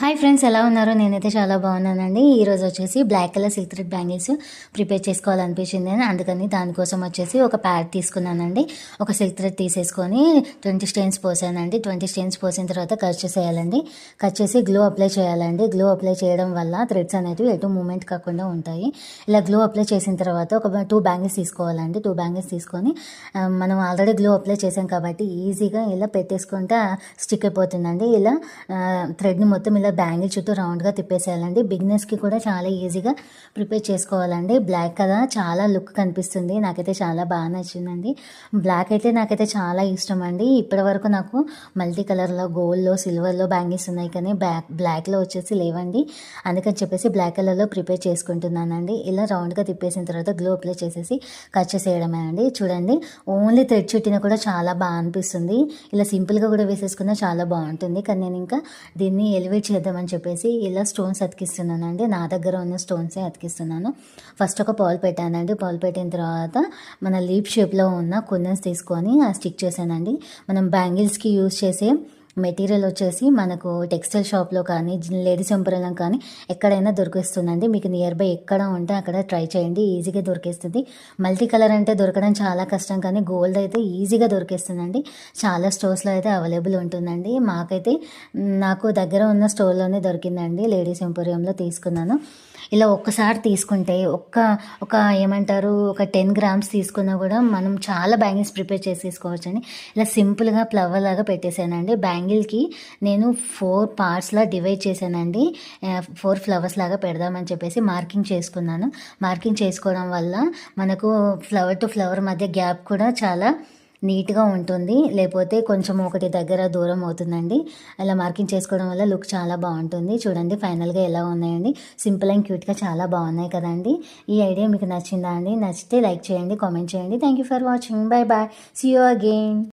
Hi friends, ఎలా ఉన్నారు? నేనైతే చాలా బాగున్నానండి. ఈరోజు వచ్చేసి black colour silk thread bangles prepare చేసుకోవాలనిపించింది. అందుకని దానికోసం వచ్చేసి ఒక ప్యాడ్ తీసుకున్నానండి. ఒక సిల్క్ థ్రెడ్ తీసేసుకొని 20 స్టెయిన్స్ పోసానండి. 20 స్టెయిన్స్ పోసిన తర్వాత కట్ చేసేయాలండి. కట్ చేసి గ్లూ అప్లై చేయాలండి. గ్లూ అప్లై చేయడం వల్ల థ్రెడ్స్ అనేవి ఎటు మూమెంట్ కాకుండా ఉంటాయి. ఇలా గ్లూ అప్లై చేసిన తర్వాత ఒక 2 బ్యాంగిల్స్ తీసుకోవాలండి. 2 బ్యాంగిల్స్ తీసుకొని మనం ఆల్రెడీ గ్లూ అప్లై చేసాం కాబట్టి ఈజీగా ఇలా పెట్టేసుకుంటే స్టిక్ అయిపోతుందండి. ఇలా థ్రెడ్ని మొత్తం ఇలా బ్యాంగిల్ చుట్టూ రౌండ్గా తిప్పేసేయాలండి. బిగినర్స్కి కూడా చాలా ఈజీగా ప్రిపేర్ చేసుకోవాలండి. బ్లాక్ కదా, చాలా లుక్ కనిపిస్తుంది. నాకైతే చాలా బాగా నచ్చిందండి. బ్లాక్ అయితే నాకైతే చాలా ఇష్టం అండి. ఇప్పటి వరకు నాకు మల్టీ కలర్లో, గోల్డ్లో, సిల్వర్లో బ్యాంగిల్స్ ఉన్నాయి, కానీ బ్లాక్లో వచ్చేసి లేవండి. అందుకని చెప్పేసి బ్లాక్ కలర్లో ప్రిపేర్ చేసుకుంటున్నానండి. ఇలా రౌండ్గా తిప్పేసిన తర్వాత గ్లో అప్లై చేసేసి కట్ చేసేయడమే అండి. చూడండి, ఓన్లీ థ్రెడ్ చుట్టినా కూడా చాలా బాగా అనిపిస్తుంది. ఇలా సింపుల్గా కూడా వేసేసుకున్నా చాలా బాగుంటుంది. కానీ నేను ఇంకా దీన్ని ఎలివేట్ చేద్దామని చెప్పేసి ఇలా స్టోన్స్ అతికిస్తున్నానండి. నా దగ్గర ఉన్న స్టోన్సే అతికిస్తున్నాను. ఫస్ట్ ఒక పాల్ పెట్టానండి. పాల్ పెట్టిన తర్వాత మన లీప్ షేప్లో ఉన్న కుందన్స్ తీసుకొని స్టిక్ చేశానండి. మనం బ్యాంగిల్స్కి యూజ్ చేసే మెటీరియల్ వచ్చేసి మనకు టెక్స్టైల్ షాప్లో కానీ, లేడీస్ ఎంపోరియంలో కానీ ఎక్కడైనా దొరికిస్తుందండి. మీకు నియర్ బై ఎక్కడ ఉంటే అక్కడ ట్రై చేయండి, ఈజీగా దొరికేస్తుంది. మల్టీ కలర్ అంటే దొరకడం చాలా కష్టం, కానీ గోల్డ్ అయితే ఈజీగా దొరికేస్తుందండి. చాలా స్టోర్స్లో అయితే అవైలబుల్ ఉంటుందండి. నాకు దగ్గర ఉన్న స్టోర్లోనే దొరికిందండి. లేడీస్ ఎంపోరియంలో తీసుకున్నాను. ఇలా ఒక్కసారి తీసుకుంటే ఒక ఏమంటారు, ఒక 10 గ్రామ్స్ తీసుకున్నా కూడా మనం చాలా బ్యాంగిల్స్ ప్రిపేర్ చేసేసుకోవచ్చండి. ఇలా సింపుల్గా ఫ్లవర్ లాగా పెట్టేశానండి. బ్యాంగిల్కి నేను 4 పార్ట్స్లా డివైడ్ చేశానండి. 4 ఫ్లవర్స్ లాగా పెడదామని చెప్పేసి మార్కింగ్ చేసుకున్నాను. మార్కింగ్ చేసుకోవడం వల్ల మనకు ఫ్లవర్ టు ఫ్లవర్ మధ్య గ్యాప్ కూడా చాలా నీట్గా ఉంటుంది. లేకపోతే కొంచెం ఒకటి దగ్గర దూరం అవుతుందండి. అలా మార్కింగ్ చేసుకోవడం వల్ల లుక్ చాలా బాగుంటుంది. చూడండి ఫైనల్గా ఎలా ఉన్నాయండి. సింపుల్ అండ్ క్యూట్గా చాలా బాగున్నాయి కదండి. ఈ ఐడియా మీకు నచ్చిందా అండి? నచ్చితే లైక్ చేయండి, కామెంట్ చేయండి. Thank you for watching. Bye bye. See you again.